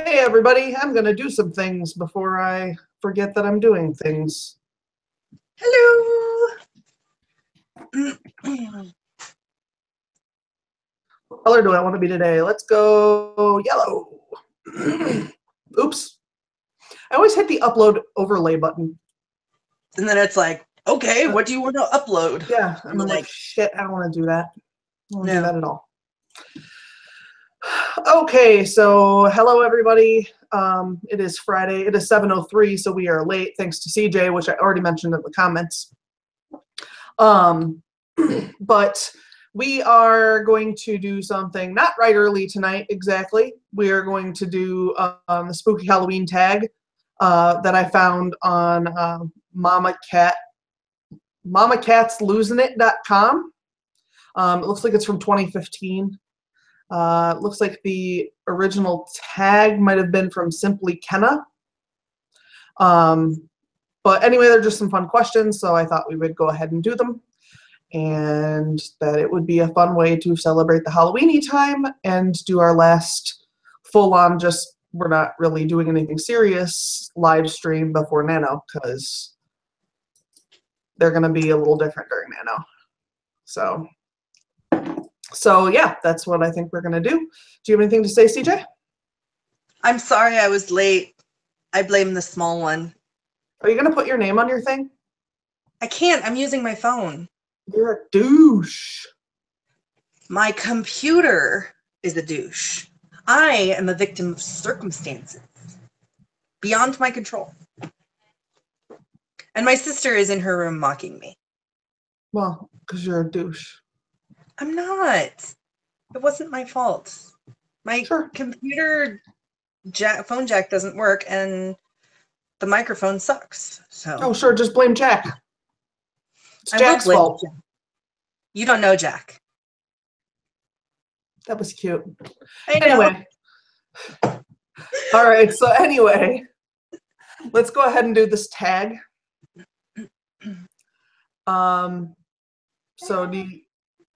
Hey everybody, I'm gonna do some things before I forget that I'm doing things. Hello. What color do I want to be today? Let's go yellow. Oops. I always hit the upload overlay button. And then it's like, okay, what do you want to upload? Yeah, and I'm like, shit, I don't want to do that. I don't want to do that at all. Okay, so hello everybody. It is Friday. It is 7:03, so we are late thanks to CJ, which I already mentioned in the comments. But we are going to do something not right early tonight exactly. We are going to do the spooky Halloween tag that I found on mamacatslosingit.com. It looks like it's from 2015. It looks like the original tag might have been from Simply Kenna. But anyway, they're just some fun questions, so I thought we would go ahead and do them. And that it would be a fun way to celebrate the Halloweeny time and do our last full-on, just we're not really doing anything serious, live stream before Nano, because they're going to be a little different during Nano. So yeah, that's what I think we're going to do. Do you have anything to say, CJ? I'm sorry I was late. I blame the small one. Are you going to put your name on your thing? I can't. I'm using my phone. You're a douche. My computer is a douche. I am a victim of circumstances beyond my control. And my sister is in her room mocking me. Well, because you're a douche. I'm not. It wasn't my fault. My computer phone jack doesn't work, and the microphone sucks. So. Oh, sure. Just blame Jack. It's Jack's fault. Jack. You don't know Jack. That was cute. Anyway. All right. So anyway, let's go ahead and do this tag.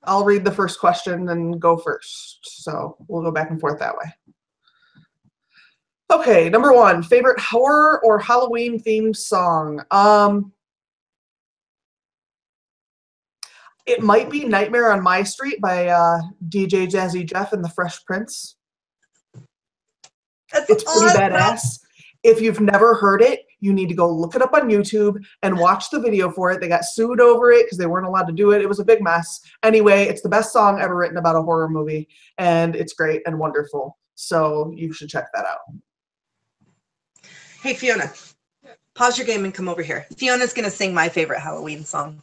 I'll read the first question and go first. So we'll go back and forth that way. Okay, number one, favorite horror or Halloween themed song? It might be Nightmare on My Street by DJ Jazzy Jeff and the Fresh Prince. It's pretty badass. If you've never heard it, you need to go look it up on YouTube and watch the video for it. They got sued over it because they weren't allowed to do it. It was a big mess. Anyway, it's the best song ever written about a horror movie, and it's great and wonderful. So you should check that out. Hey, Fiona, pause your game and come over here. Fiona's going to sing my favorite Halloween song.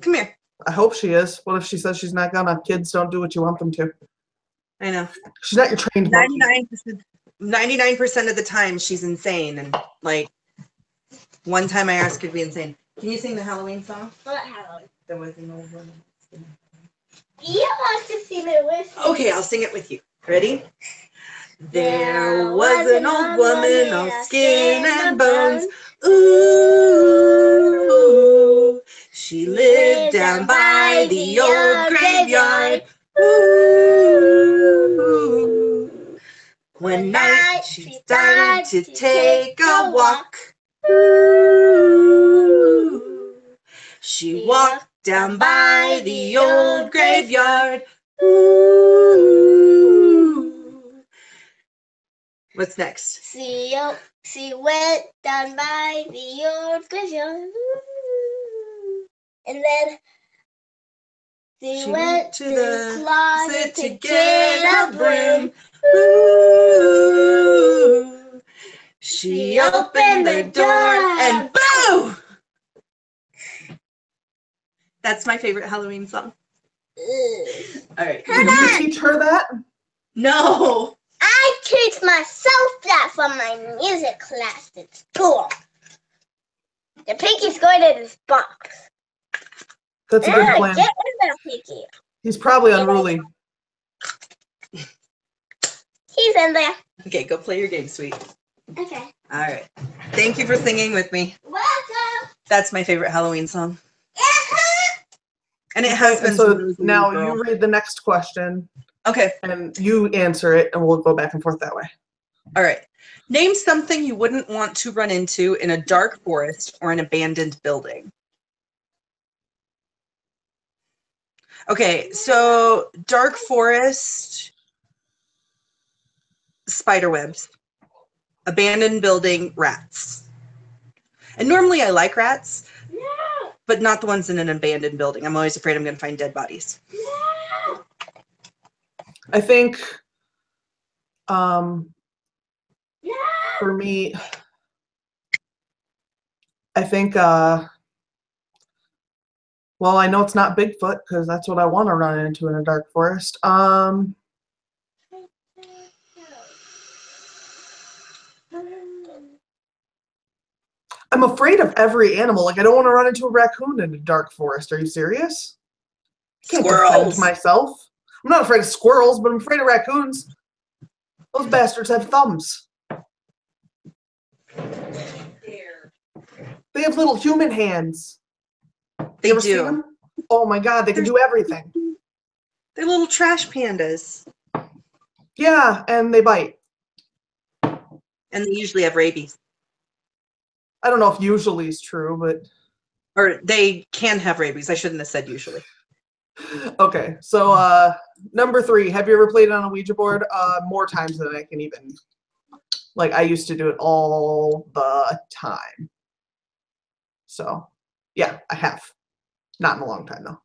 Come here. I hope she is. What if she says she's not gonna? Kids don't do what you want them to. I know. She's not your trained monkey. 99% of the time she's insane, and like one time I asked her to be insane. Can you sing the Halloween song? What Halloween? There was an old woman. You have to sing it with me. Okay, I'll sing it with you. Ready? There was an old woman, all skin and bones. Ooh, she lived down by the old graveyard. Ooh, one night she started to take a walk. Ooh, she walked down by the old graveyard. Ooh. What's next? She went down by the old graveyard. And then she went to the closet to get a broom. Ooh. She opened the door and boom! That's my favorite Halloween song. All right. Did you teach her that? No. I teach myself that from my music class at school. The Pinky's going in his box. That's a good plan. Get rid of that Pinky. He's probably unruly. He's in there. Okay, go play your game, sweet. Okay. All right. Thank you for singing with me. Welcome. That's my favorite Halloween song. And it has been. So now you read the next question. Okay. And you answer it, and we'll go back and forth that way. All right. Name something you wouldn't want to run into in a dark forest or an abandoned building. Okay, so dark forest, spider webs, abandoned building, rats. And normally I like rats, but not the ones in an abandoned building. I'm always afraid I'm going to find dead bodies. I think for me, I think, well, I know it's not Bigfoot because that's what I want to run into in a dark forest. I'm afraid of every animal. Like, I don't want to run into a raccoon in a dark forest. Are you serious? I can't defend Squirrels. myself. I'm not afraid of squirrels, but I'm afraid of raccoons. Those bastards have thumbs. They have little human hands. They You ever seen do. them? Oh my God, they can do everything. They're little trash pandas. Yeah, and they bite. And they usually have rabies. I don't know if usually is true, but Or they can have rabies. I shouldn't have said usually. okay. So number 3, have you ever played on a Ouija board? More times than I can even. Like, I used to do it all the time. So yeah, I have. Not in a long time though.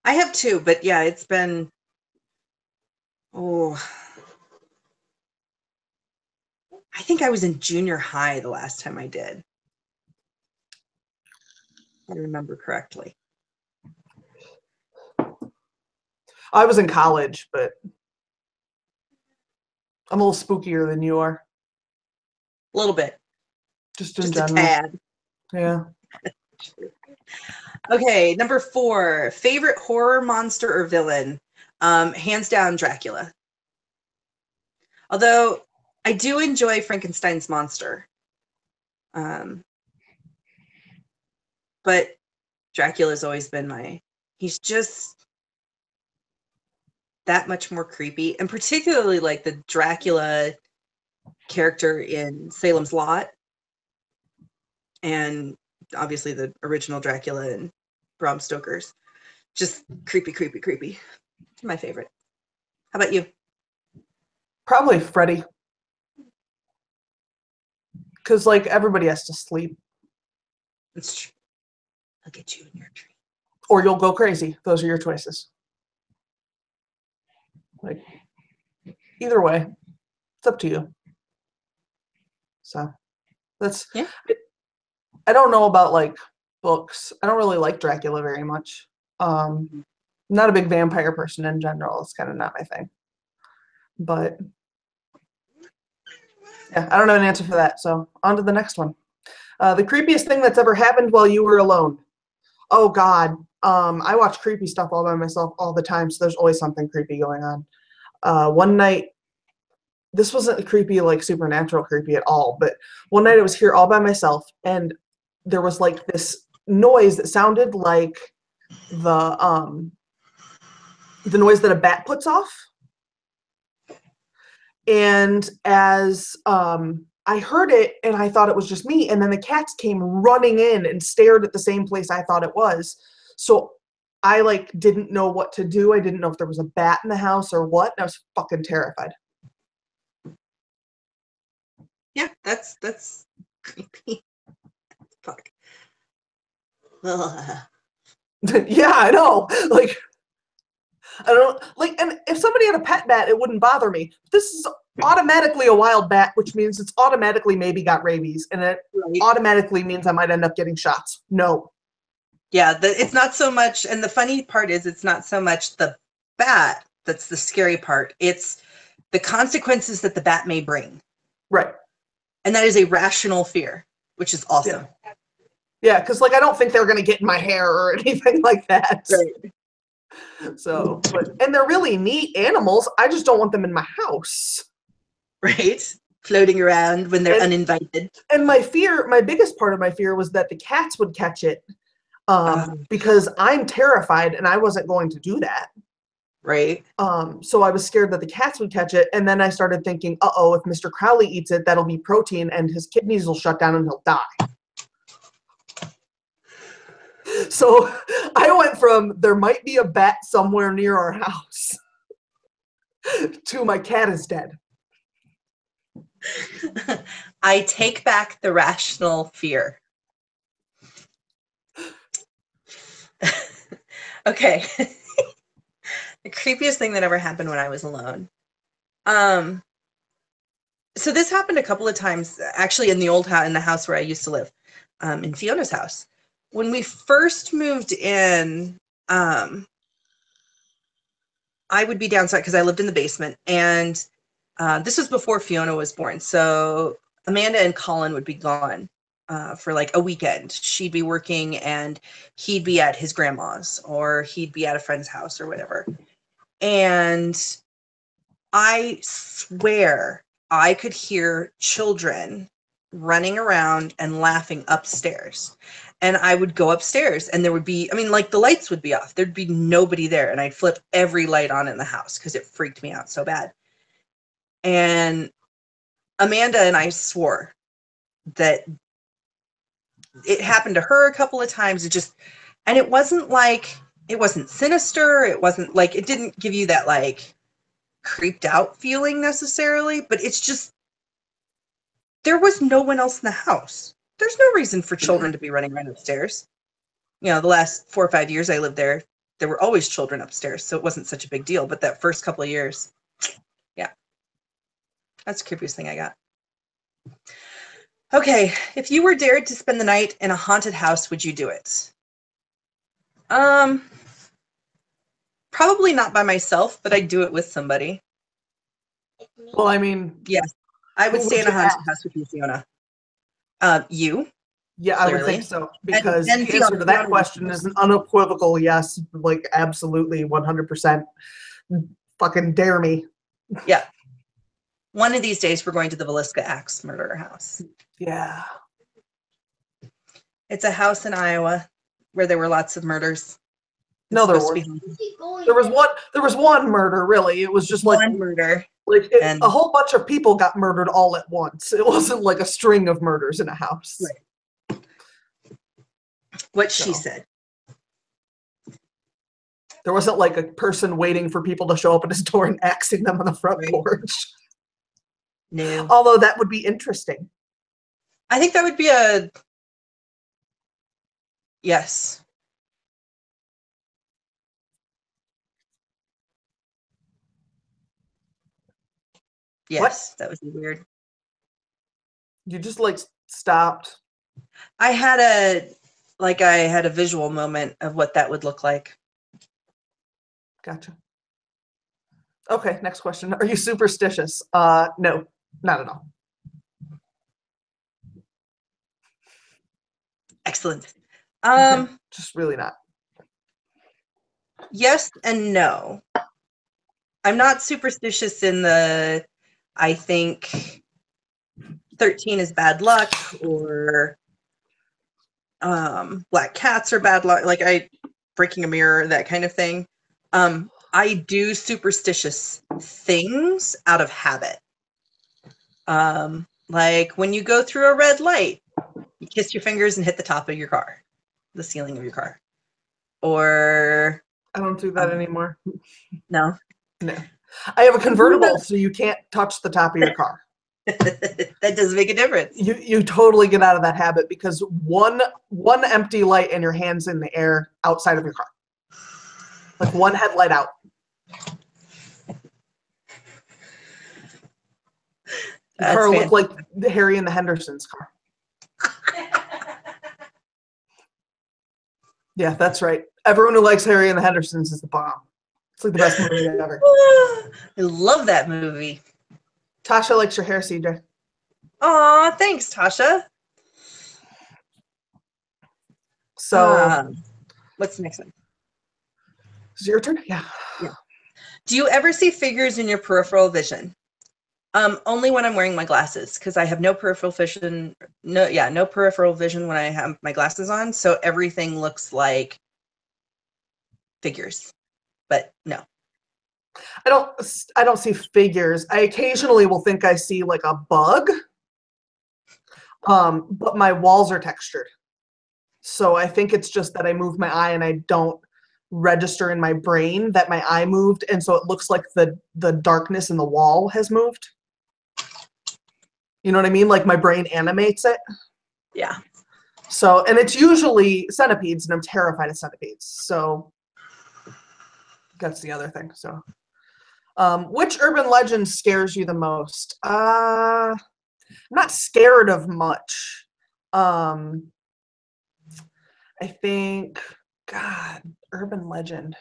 I have 2, but yeah, it's been, I think I was in junior high the last time I did. If I remember correctly. I was in college, but I'm a little spookier than you are. A little bit. Just in Just general. a tad. Yeah. Okay, number 4, favorite horror monster or villain? Hands down, Dracula. Although I do enjoy Frankenstein's monster. But Dracula's always been he's just that much more creepy. And particularly like the Dracula character in Salem's Lot. And obviously the original Dracula and Bram Stoker's. Just creepy, creepy, creepy. My favorite. How about you? Probably Freddy. Because, like, everybody has to sleep. It's true. I'll get you in your tree. Or you'll go crazy. Those are your choices. Like, either way, it's up to you. So, that's... Yeah. I don't know about, like, books. I don't really like Dracula very much. I'm not a big vampire person in general. It's kind of not my thing. But... yeah, I don't have an answer for that, so on to the next one. The creepiest thing that's ever happened while you were alone. Oh, God. I watch creepy stuff all by myself all the time, so there's always something creepy going on. One night, this wasn't creepy, like supernatural creepy at all, but one night I was here all by myself, and there was like this noise that sounded like the noise that a bat puts off. And as I heard it and I thought it was just me, and then the cats came running in and stared at the same place I thought it was. So I like didn't know what to do. I didn't know if there was a bat in the house or what, and I was fucking terrified. Yeah, that's creepy. Fuck. Ugh. Yeah, I know. Like, I don't like, and if somebody had a pet bat, it wouldn't bother me. This is automatically a wild bat, which means it's automatically maybe got rabies, and it automatically means I might end up getting shots. No. Yeah, it's not so much, and the funny part is it's not so much the bat that's the scary part. It's the consequences that the bat may bring. Right. And that is a rational fear, which is awesome. Yeah, because like I don't think they're gonna get in my hair or anything like that. Right. So, and they're really neat animals. I just don't want them in my house. Right? Floating around when they're uninvited. And my biggest part of my fear was that the cats would catch it because I'm terrified and I wasn't going to do that. Right. So I was scared that the cats would catch it, and then I started thinking, uh-oh, if Mr. Crowley eats it, that'll be protein, and his kidneys will shut down and he'll die. So I went from there might be a bat somewhere near our house to my cat is dead. I take back the rational fear. Okay. The creepiest thing that ever happened when I was alone. So this happened a couple of times, actually, in the old house, in the house where I used to live, in Fiona's house. When we first moved in, I would be downside because I lived in the basement, and this was before Fiona was born. So Amanda and Colin would be gone for like a weekend. She'd be working, and he'd be at his grandma's, or he'd be at a friend's house, or whatever. And I swear I could hear children running around and laughing upstairs. And I would go upstairs, and there would be, I mean, like the lights would be off. There'd be nobody there. And I'd flip every light on in the house because it freaked me out so bad. And Amanda and I swore that it happened to her a couple of times. And it wasn't like, it wasn't sinister. It wasn't like, it didn't give you that like creeped out feeling necessarily, but it's just, there was no one else in the house. There's no reason for children to be running around upstairs. You know, the last 4 or 5 years I lived there were always children upstairs, so it wasn't such a big deal. But that first couple of years, yeah. That's the creepiest thing I got. Okay, if you were dared to spend the night in a haunted house, would you do it? Probably not by myself, but I'd do it with somebody. Well, I mean, yes, I would stay in a haunted house with you, Fiona. You? Yeah, clearly. I would think so, because the answer to that question is an unequivocal yes, like absolutely 100%. Fucking dare me. Yeah. One of these days, we're going to the Villisca Axe murderer house. Yeah. It's a house in Iowa where there were lots of murders. No, there weren't. There was one murder, really. It was just like one murder. Like a whole bunch of people got murdered all at once. It wasn't like a string of murders in a house. Right. What she said. There wasn't like a person waiting for people to show up at his door and axing them on the front porch. No. Although that would be interesting. I think that would be a yes. Yes, what? That would be weird. You just like stopped. I had a visual moment of what that would look like. Gotcha. Okay, next question. Are you superstitious? No, not at all. Excellent. Just really not. Yes and no. I'm not superstitious in the, I think 13 is bad luck, or black cats are bad luck, like breaking a mirror, that kind of thing. I do superstitious things out of habit. Like when you go through a red light, you kiss your fingers and hit the top of your car, the ceiling of your car. Or I don't do that anymore. No. I have a convertible, so you can't touch the top of your car. That does make a difference. You totally get out of that habit, because one empty light and your hand's in the air outside of your car. Like one headlight out. The car looked like Harry and the Hendersons' car. Yeah, that's right. Everyone who likes Harry and the Hendersons is the bomb. It's like the best movie ever. I love that movie. Tasha likes your hair, CJ. Aw, thanks, Tasha. So, what's the next one? Is it your turn? Yeah. Do you ever see figures in your peripheral vision? Only when I'm wearing my glasses, because I have no peripheral vision. No peripheral vision when I have my glasses on. So everything looks like figures, but no. I don't see figures. I occasionally will think I see like a bug, but my walls are textured. So I think it's just that I move my eye and I don't register in my brain that my eye moved, and so it looks like the darkness in the wall has moved. You know what I mean? Like my brain animates it. Yeah. So, and it's usually centipedes, and I'm terrified of centipedes. So that's the other thing. So, which urban legend scares you the most? I'm not scared of much. I think, God, urban legend.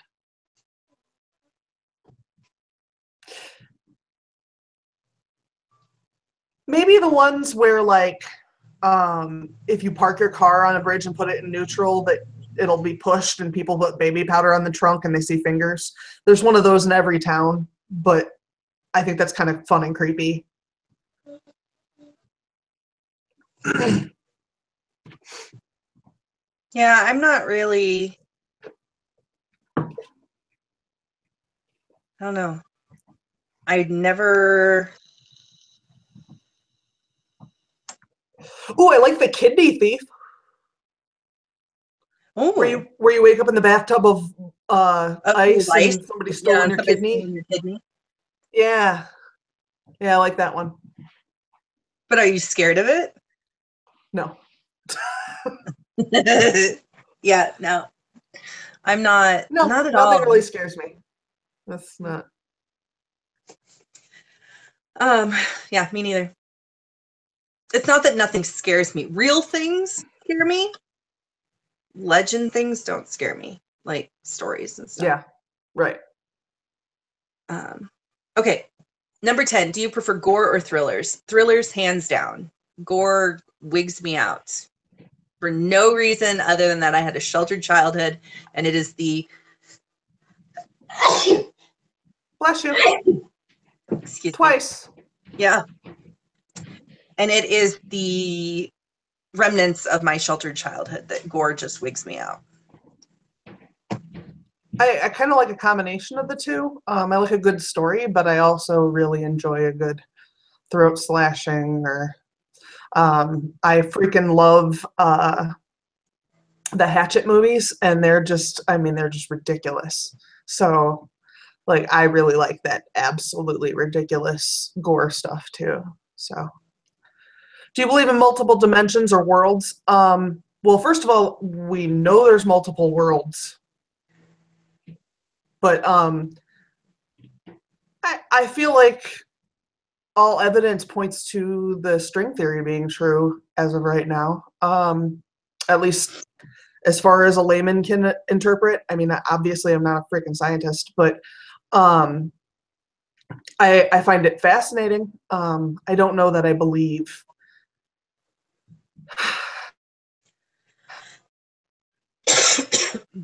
Maybe the ones where, like, if you park your car on a bridge and put it in neutral, that it'll be pushed and people put baby powder on the trunk and they see fingers. There's one of those in every town, but I think that's kind of fun and creepy. Yeah, I'm not really. I don't know. I'd never. Oh, I like the kidney thief. Oh, Where you wake up in the bathtub of ice ice. and somebody stolen your kidney. Yeah. Yeah, I like that one. But are you scared of it? No. Yeah, no. I'm not. No, Not at nothing all. really scares me. That's not. Yeah, me neither. It's not that nothing scares me. Real things scare me. Legend things don't scare me, like stories and stuff. Yeah, right. Okay, number 10. Do you prefer gore or thrillers? Thrillers, hands down. Gore wigs me out for no reason other than that I had a sheltered childhood, and it is the. Bless you. Excuse Twice. me. Yeah. And it is the remnants of my sheltered childhood that gore just wigs me out. I kind of like a combination of the two. I like a good story, but I also really enjoy a good throat slashing or I freaking love the Hatchet movies, and they're just ridiculous. So like I really like that absolutely ridiculous gore stuff too. So do you believe in multiple dimensions or worlds? Well, first of all, we know there's multiple worlds. But I feel like all evidence points to the string theory being true as of right now. At least as far as a layman can interpret. I mean, obviously, I'm not a freaking scientist, but I find it fascinating. I don't know that I believe.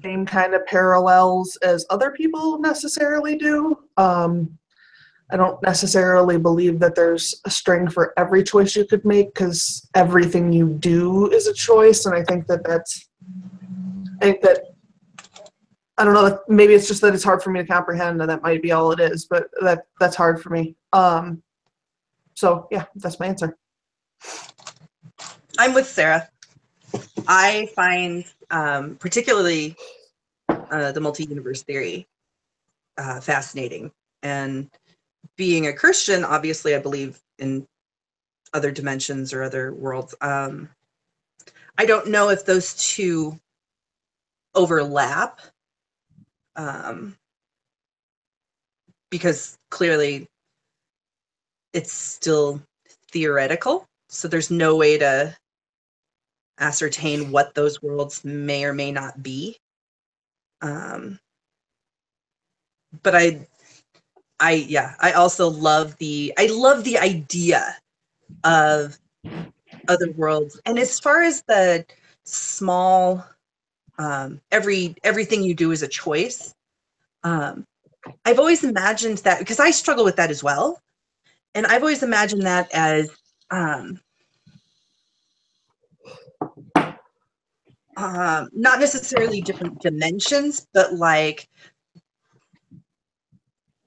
Same kind of parallels as other people necessarily do. I don't necessarily believe that there's a string for every choice you could make because everything you do is a choice, and I think that I don't know. Maybe it's just that it's hard for me to comprehend, and that might be all it is. But that's hard for me. So yeah, that's my answer. I'm with Sarah. I find particularly the multi-universe theory fascinating. And being a Christian, obviously I believe in other dimensions or other worlds. I don't know if those two overlap because clearly it's still theoretical. So there's no way to ascertain what those worlds may or may not be. But I also love the idea of other worlds. And as far as the small, everything you do is a choice. I've always imagined that because I struggle with that as well. And I've always imagined that as not necessarily different dimensions, but like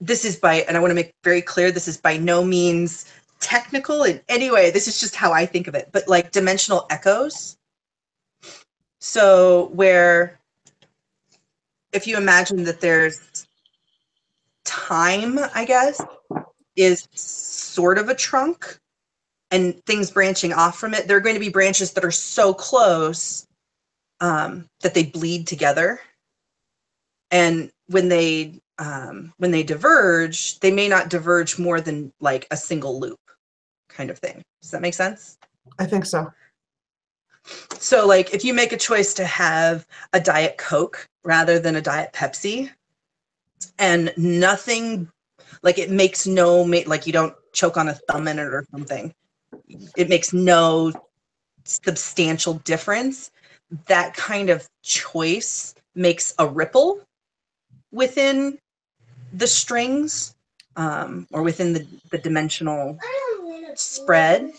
this is by, and I want to make very clear, this is by no means technical in any way. This is just how I think of it. But like dimensional echoes. So where if you imagine that there's time, I guess, is sort of a trunk and things branching off from it, there are going to be branches that are so close that they bleed together. And when they diverge, they may not diverge more than like a single loop kind of thing. Does that make sense? I think so. So like if you make a choice to have a Diet Coke rather than a Diet Pepsi, and nothing, like it makes no, like you don't choke on a thumb in it or something, it makes no substantial difference, that kind of choice makes a ripple within the strings, or within the dimensional spread.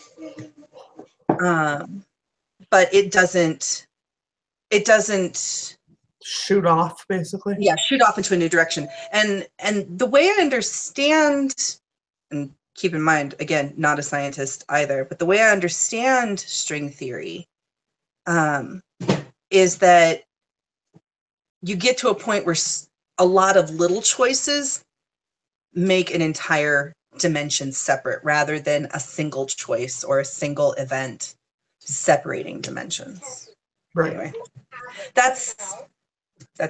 But it doesn't Shoot off, basically. yeah, shoot off into a new direction. And the way I understand, and keep in mind, again, not a scientist either, but the way I understand string theory is that you get to a point where a lot of little choices make an entire dimension separate rather than a single choice or a single event separating dimensions. Right. Anyway, that's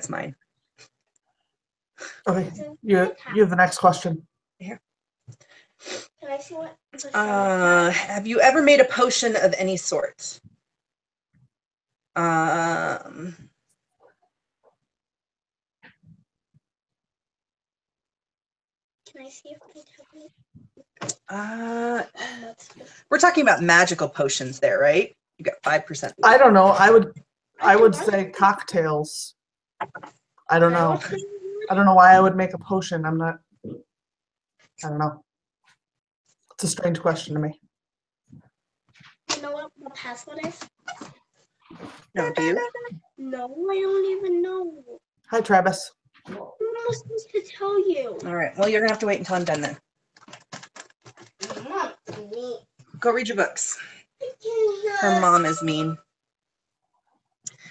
mine. Okay. You have the next question. Can I see what? Have you ever made a potion of any sort? Can I see if they tell me? We're talking about magical potions there, right? You got 5%. I don't know. I would say cocktails. I don't know. I don't know why I would make a potion. I don't know. It's a strange question to me. You know what the password is? No, do you? No, I don't even know. Hi, Travis. Who am I supposed to tell you? All right. Well, you're gonna have to wait until I'm done then. Mom, me. Go read your books. Her mom is mean.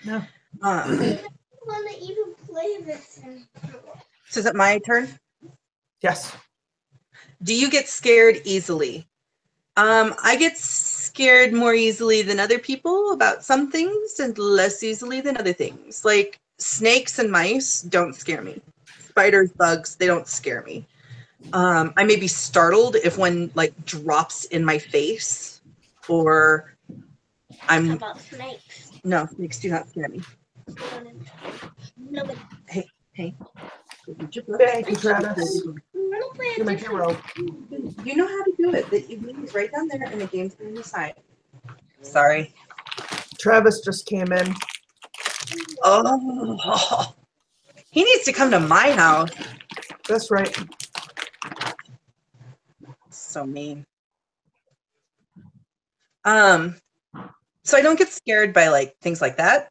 No. I don't want to even play this anymore. So is it my turn? Yes. Do you get scared easily? I get scared more easily than other people about some things and less easily than other things. Like snakes and mice don't scare me. Spiders, bugs, they don't scare me. I may be startled if one like drops in my face, or How about snakes? no, snakes do not scare me. No, but Hey. Thank you, Travis. I want to play a You're my different. hero. You know how to do it. The evening's right down there and the game's on the side. Sorry. Travis just came in. Oh, he needs to come to my house. That's right. So mean. So I don't get scared by like things like that.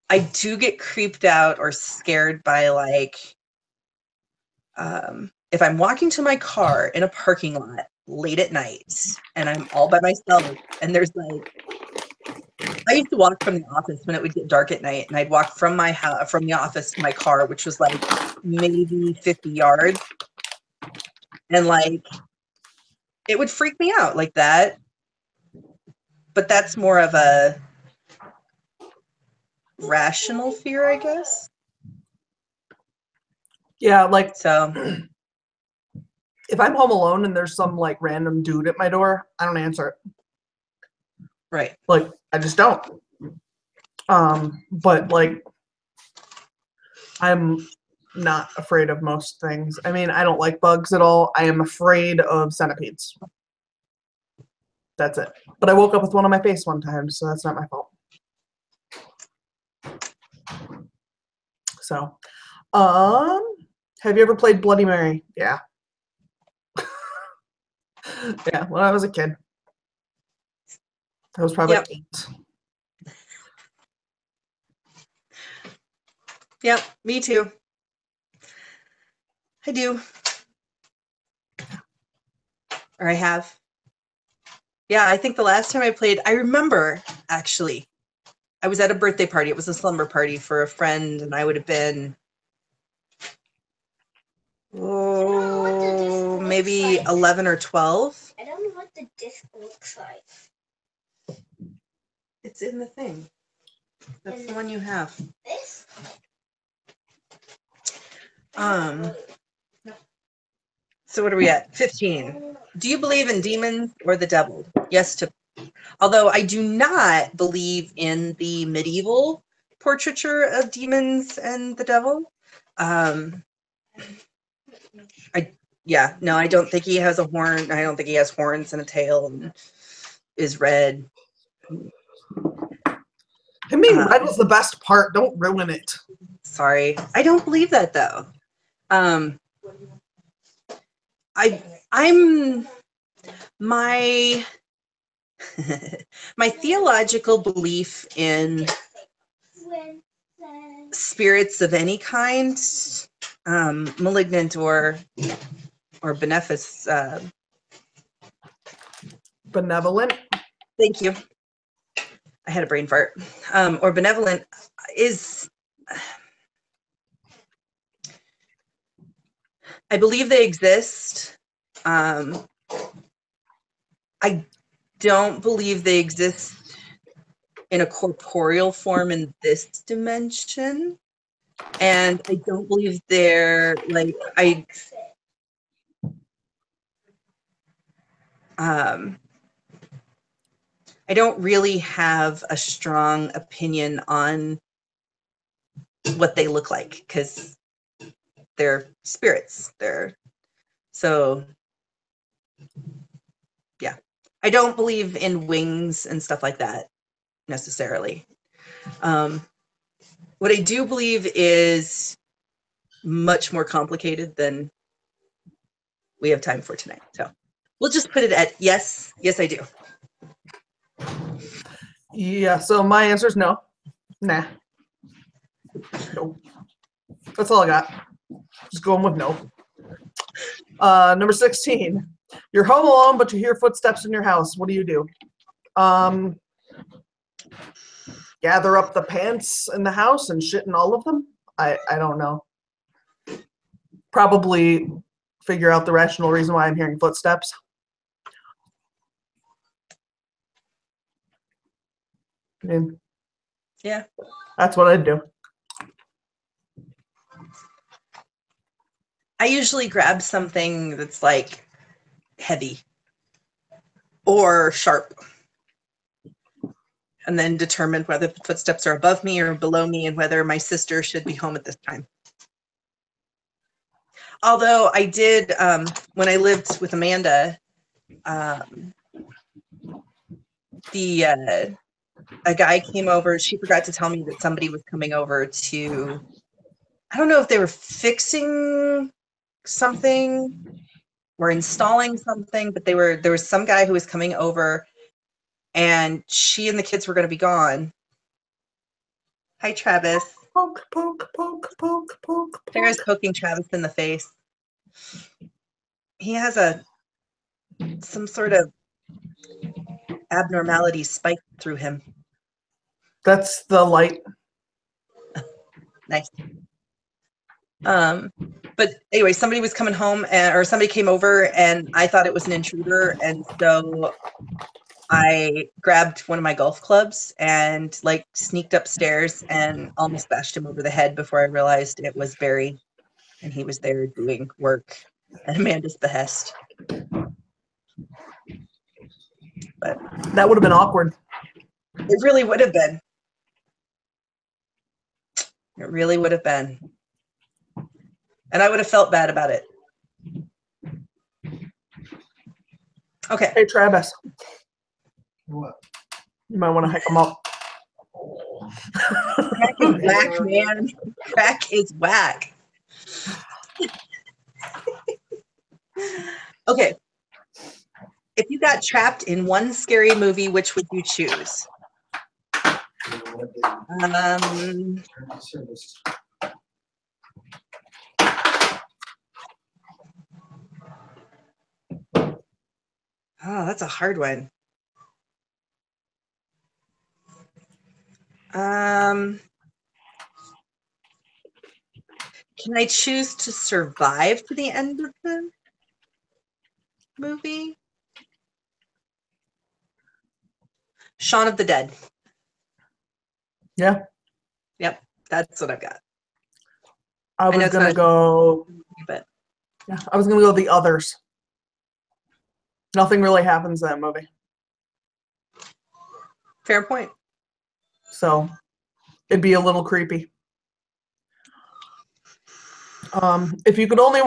I do get creeped out or scared by like if I'm walking to my car in a parking lot late at night and I'm all by myself and there's like, I used to walk from the office when it would get dark at night, and I'd walk from my house, from the office to my car, which was like maybe 50 yards, and like it would freak me out like that. But that's more of a rational fear, I guess. Yeah, like So if I'm home alone and there's some like random dude at my door, I don't answer it. right. Like I just don't. But like I'm not afraid of most things. I mean, I don't like bugs at all. I am afraid of centipedes. That's it. But I woke up with one on my face one time, so that's not my fault. So, have you ever played Bloody Mary? Yeah. Yeah, when I was a kid. I was probably Yep. 8. Yep, me too. I do. Or I have. Yeah, I think the last time I played, I remember actually, I was at a birthday party. It was a slumber party for a friend, and I would have been, maybe 11 or 12. I don't know what the disc looks like. It's in the thing. That's the one you have. This? So what are we at? 15. Do you believe in demons or the devil? Yes to. Although I do not believe in the medieval portraiture of demons and the devil. I don't think he has a horn. I don't think he has horns and a tail and is red. I mean, red was the best part. Don't ruin it. Sorry, I don't believe that though. I'm my my theological belief in spirits of any kind, malignant or beneficent. Benevolent. Thank you. I had a brain fart. Or benevolent is. I believe they exist. I don't believe they exist in a corporeal form in this dimension. And I don't believe they're like, I don't really have a strong opinion on what they look like because they're spirits. So yeah. I don't believe in wings and stuff like that necessarily. What I do believe is much more complicated than we have time for tonight. So we'll just put it at yes. Yes, I do. Yeah, so my answer is no. Nah. Nope. That's all I got. Just going with no. Number 16. You're home alone, but you hear footsteps in your house. What do you do? Gather up the pants in the house and shit in all of them? I don't know. Probably figure out the rational reason why I'm hearing footsteps. I mean, yeah, that's what I'd do. I usually grab something that's like heavy or sharp and then determine whether the footsteps are above me or below me and whether my sister should be home at this time. Although I did, when I lived with Amanda, a guy came over. She forgot to tell me that somebody was coming over to, I don't know if they were fixing something or installing something, but there was some guy who was coming over and she and the kids were going to be gone. Hi, Travis. Poke, poke, poke, poke, poke, Tara's poking Travis in the face. He has some sort of abnormality spiked through him. That's the light. Nice. But anyway, somebody was coming home or somebody came over and I thought it was an intruder. And so I grabbed one of my golf clubs and like sneaked upstairs and almost bashed him over the head before I realized it was Barry and he was there doing work at Amanda's behest. But that would have been awkward. It really would have been. It really would have been. And I would have felt bad about it. Okay. Hey, Travis. What? You might want to hike them up. Crack is whack, man. Crack is whack. Okay. If you got trapped in one scary movie, which would you choose? Oh, that's a hard one. Can I choose to survive to the end of the movie? Shaun of the Dead. Yeah. Yep, that's what I've got. I know was it's gonna not a- go. But Yeah, I was gonna go The Others. Nothing really happens in that movie, fair point. so it'd be a little creepy. If you could only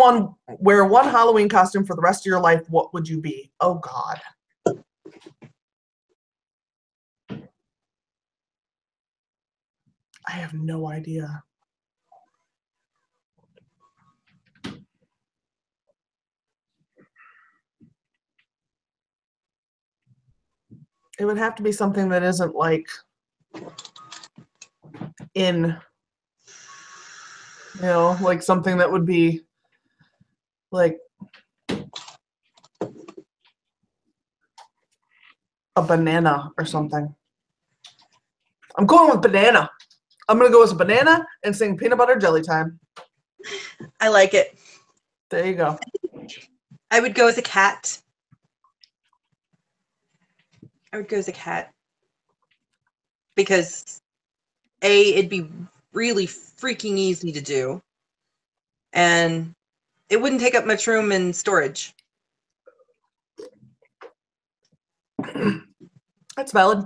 wear one Halloween costume for the rest of your life, what would you be? Oh God. I have no idea. It would have to be something that isn't like like something that would be like a banana or something. I'm going with banana. I'm gonna go as a banana and sing Peanut Butter Jelly Time. I like it. There you go. I would go as a cat. Because it'd be really freaking easy to do, and it wouldn't take up much room in storage. That's valid.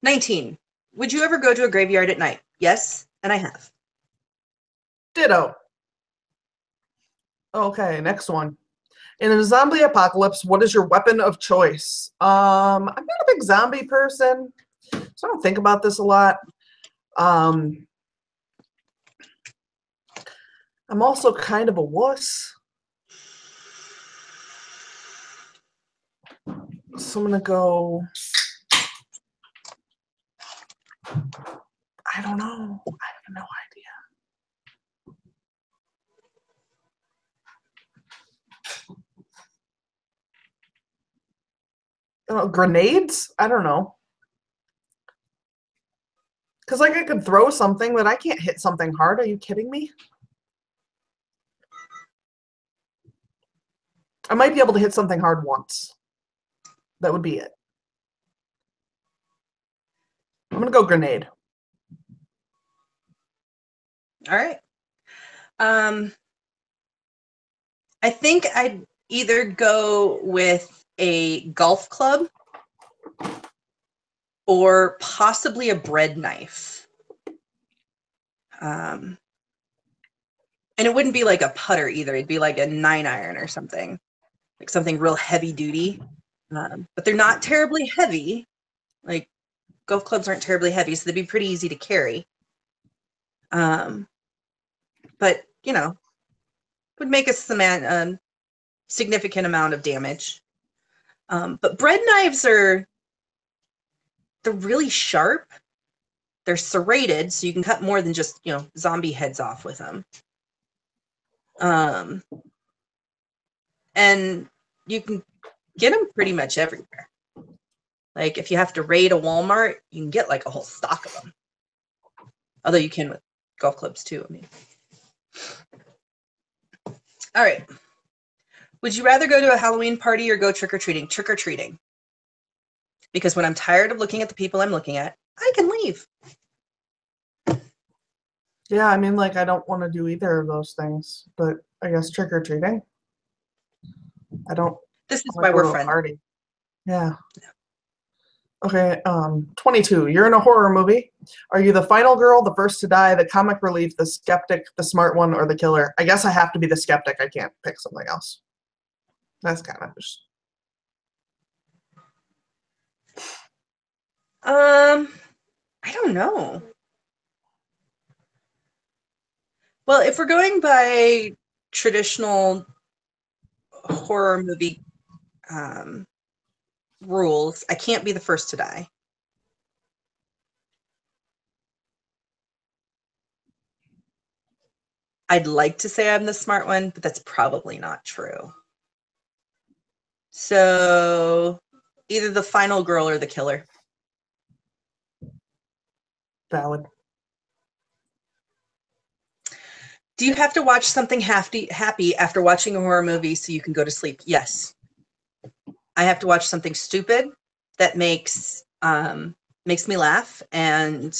19. Would you ever go to a graveyard at night? Yes, and I have. Ditto. Okay, next one. In a zombie apocalypse, what is your weapon of choice? I'm not a big zombie person, so I don't think about this a lot. I'm also kind of a wuss. So I'm gonna go. I don't know. I have no idea. Grenades? I don't know. Because like I could throw something, but I can't hit something hard. Are you kidding me? I might be able to hit something hard once. That would be it. I'm gonna go grenade. All right. I think I'd either go with a golf club or possibly a bread knife. And it wouldn't be like a putter either. It'd be like a 9-iron or something, like something real heavy duty. But they're not terribly heavy. Like golf clubs aren't terribly heavy, so they'd be pretty easy to carry. But would make us some significant amount of damage. But bread knives they're really sharp. They're serrated, so you can cut more than just zombie heads off with them. And you can get them pretty much everywhere. Like if you have to raid a Walmart, you can get like a whole stock of them. Although you can with golf clubs too. I mean, all right. Would you rather go to a Halloween party or go trick-or-treating? Trick-or-treating. Because when I'm tired of looking at the people I'm looking at, I can leave. Yeah, I mean, like, I don't want to do either of those things, but I guess trick-or-treating. I don't This is wanna why go we're to a friends. party. Yeah. Okay, 22. You're in a horror movie. Are you the final girl, the first to die, the comic relief, the skeptic, the smart one, or the killer? I guess I have to be the skeptic. I can't pick something else. That's kind of just... I don't know. Well, if we're going by traditional horror movie rules, I can't be the first to die. I'd like to say I'm the smart one, but that's probably not true. So either the final girl or the killer. Valid. Do you have to watch something happy after watching a horror movie so you can go to sleep? Yes. I have to watch something stupid that makes me laugh and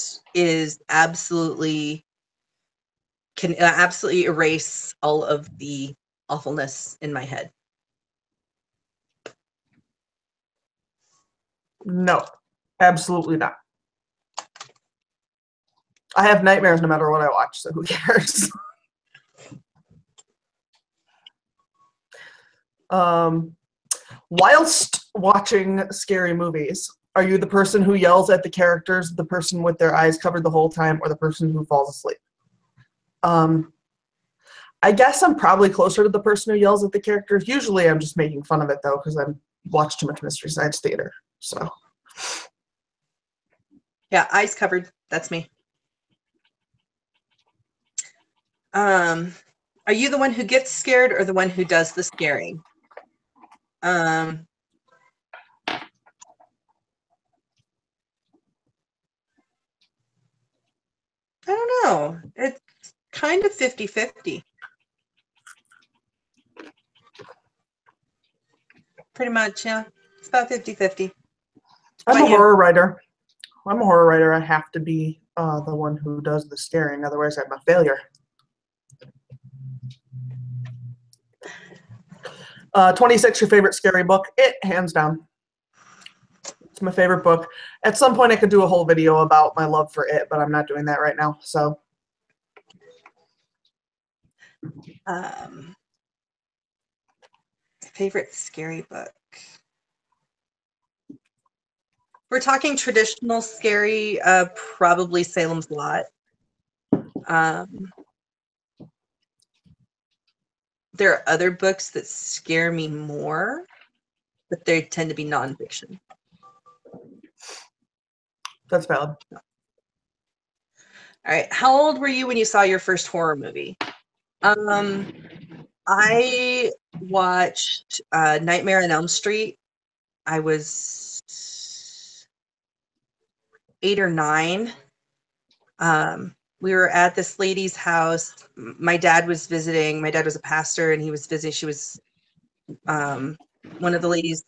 can absolutely erase all of the awfulness in my head. No, absolutely not. I have nightmares no matter what I watch, so who cares? Whilst watching scary movies, are you the person who yells at the characters, the person with their eyes covered the whole time, or the person who falls asleep? I guess I'm probably closer to the person who yells at the characters. Usually I'm just making fun of it, though, because I watch too much Mystery Science Theater. So, yeah, eyes covered. That's me. Are you the one who gets scared or the one who does the scaring? I don't know. It's kind of 50-50. Pretty much, yeah. It's about 50-50. I'm a But you- horror writer. I'm a horror writer. I have to be the one who does the scaring. Otherwise, I'm a failure. 26, your favorite scary book? It, hands down. It's my favorite book. At some point, I could do a whole video about my love for it, but I'm not doing that right now. So, favorite scary book. We're talking traditional scary, probably Salem's Lot. There are other books that scare me more, but they tend to be nonfiction. that's valid. All right. How old were you when you saw your first horror movie? I watched Nightmare on Elm Street. I was 8 or 9. We were at this lady's house. My dad was visiting. My dad was a pastor, and he was visiting. She was one of the ladies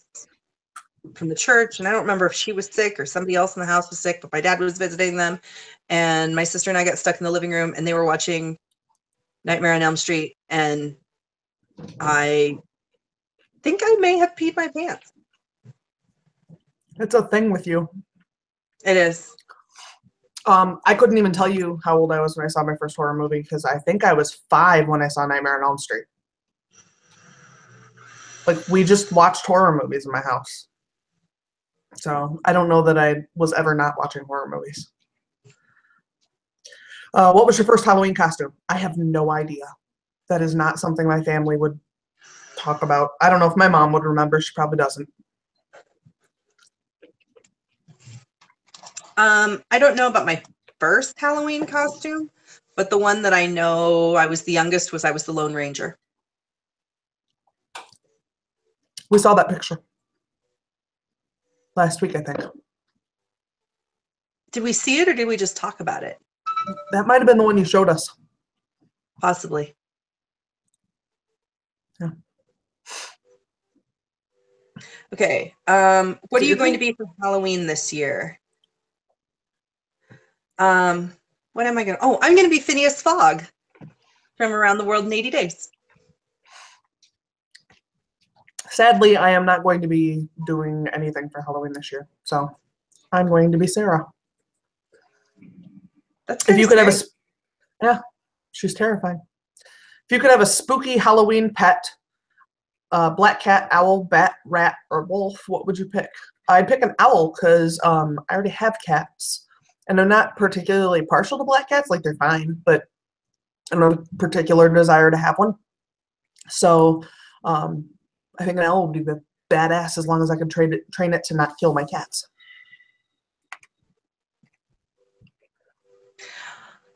from the church, and I don't remember if she was sick or somebody else in the house was sick, but my dad was visiting them, and my sister and I got stuck in the living room, and they were watching Nightmare on Elm Street, and I think I may have peed my pants. It's a thing with you. It is. I couldn't even tell you how old I was when I saw my first horror movie because I think I was 5 when I saw Nightmare on Elm Street. Like, we just watched horror movies in my house. So I don't know that I was ever not watching horror movies. What was your first Halloween costume? I have no idea. That is not something my family would talk about. I don't know if my mom would remember. She probably doesn't. I don't know about my first Halloween costume, but the one that I know I was the youngest was I was the Lone Ranger. We saw that picture last week, I think. Did we see it or did we just talk about it? That might have been the one you showed us. Possibly. Yeah. Okay. What are you your going to turn. be for Halloween this year? What am I going to? Oh, I'm going to be Phineas Fogg from Around the World in 80 Days. Sadly, I am not going to be doing anything for Halloween this year. So I'm going to be Sarah. That's If you could have scary. yeah, she's terrifying. If you could have a spooky Halloween pet, black cat, owl, bat, rat, or wolf, what would you pick? I'd pick an owl because I already have cats, and I'm not particularly partial to black cats. Like, they're fine, but I don't have a particular desire to have one. So I think an owl would be the badass as long as I can train it to not kill my cats.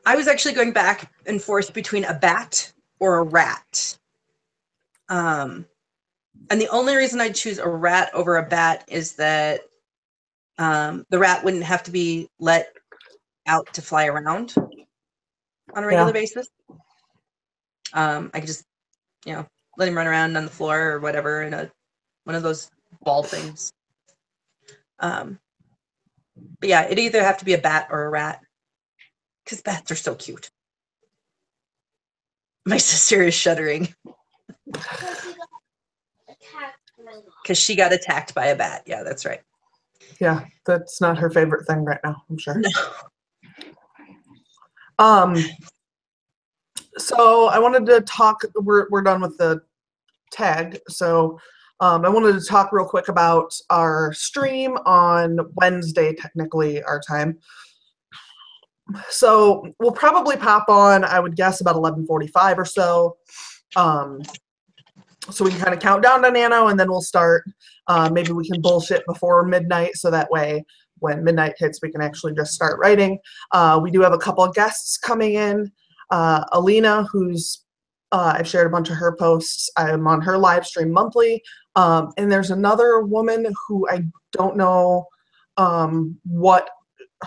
I was actually going back and forth between a bat or a rat. And the only reason I'd choose a rat over a bat is that the rat wouldn't have to be let out to fly around on a regular basis. I could just, let him run around on the floor or whatever in one of those ball things. But yeah, it'd either have to be a bat or a rat because bats are so cute. My sister is shuddering because she got attacked by a bat. Yeah, that's right. Yeah, that's not her favorite thing right now, I'm sure. No. So I wanted to talk, we're done with the tag. So I wanted to talk real quick about our stream on Wednesday, technically our time. So we'll probably pop on, I would guess, about 11:45 or so. So we can kind of count down to Nano, and then we'll start. Maybe we can bullshit before midnight, so that way when midnight hits, we can actually just start writing. We do have a couple of guests coming in. Alina, who's I've shared a bunch of her posts. I'm on her live stream monthly. And there's another woman who I don't know what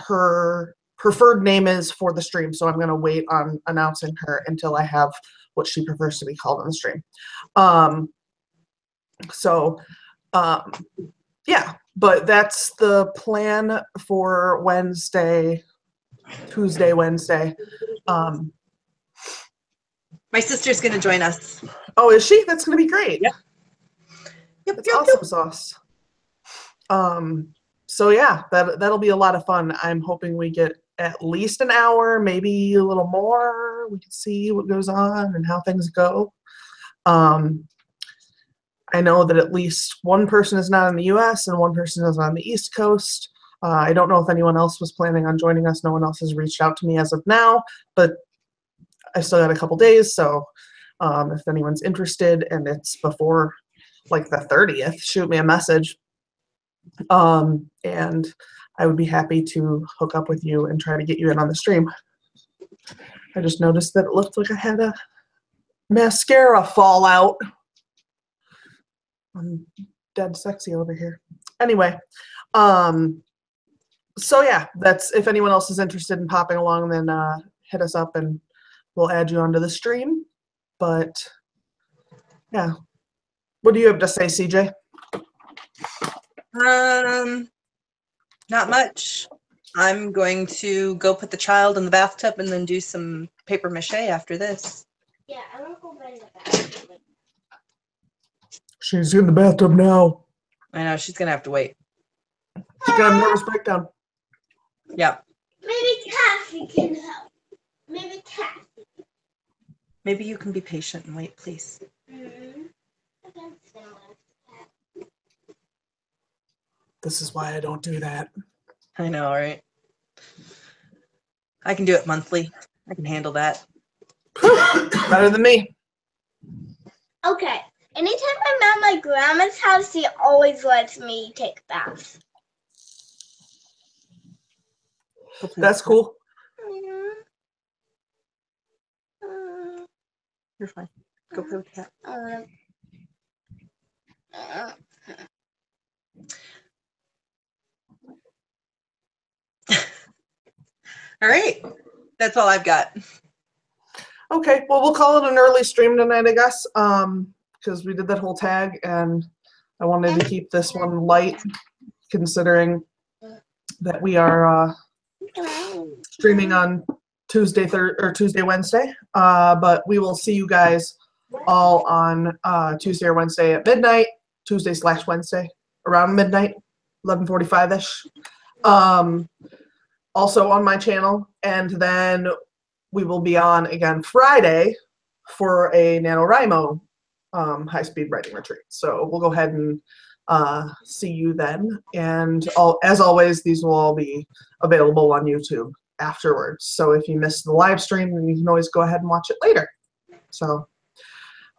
her preferred name is for the stream, so I'm going to wait on announcing her until I have what she prefers to be called on the stream. Yeah, but that's the plan for Wednesday, Tuesday, Wednesday. My sister's going to join us. Oh, is she? That's going to be great. Yep. That's awesome sauce. So yeah, that'll be a lot of fun. I'm hoping we get at least an hour, maybe a little more. We can see what goes on and how things go. I know that at least one person is not in the US and one person is on the East Coast. I don't know if anyone else was planning on joining us. No one else has reached out to me as of now, but I still got a couple days, so if anyone's interested and it's before like the 30th, shoot me a message. And I would be happy to hook up with you and try to get you in on the stream. I just noticed that it looked like I had a mascara fall out. I'm dead sexy over here. Anyway, so yeah, that's, if anyone else is interested in popping along, then hit us up and we'll add you onto the stream. But yeah, what do you have to say, CJ? Not much. I'm going to go put the child in the bathtub and then do some paper mache after this. Yeah, I'm gonna go in the bathroom. She's in the bathtub now. I know, she's going to have to wait. She's got a nervous breakdown. Yeah. Maybe Cassie can help. Maybe Cassie. Maybe you can be patient and wait, please. This is why I don't do that. I know, right? I can do it monthly. I can handle that. Better than me. Okay. Anytime I'm at my grandma's house, she always lets me take baths. That's cool. You're fine. Go play with the cat. All right. That's all I've got. Okay, well, we'll call it an early stream tonight, I guess, because we did that whole tag, and I wanted to keep this one light, considering that we are streaming on Tuesday, Wednesday. But we will see you guys all on Tuesday or Wednesday at midnight, Tuesday/Wednesday, around midnight, 11:45-ish. Also on my channel, and then we will be on again Friday for a NaNoWriMo high-speed writing retreat. So we'll go ahead and see you then. And as always, these will all be available on YouTube afterwards. So if you missed the live stream, then you can always go ahead and watch it later. So,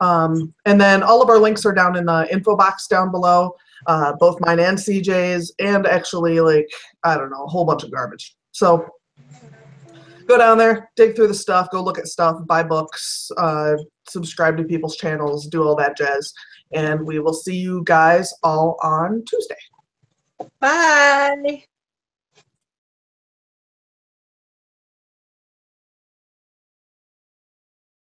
and then all of our links are down in the info box down below, both mine and CJ's, and actually, like, I don't know, a whole bunch of garbage. So go down there, dig through the stuff, go look at stuff, buy books, subscribe to people's channels, do all that jazz. And we will see you guys all on Tuesday. Bye.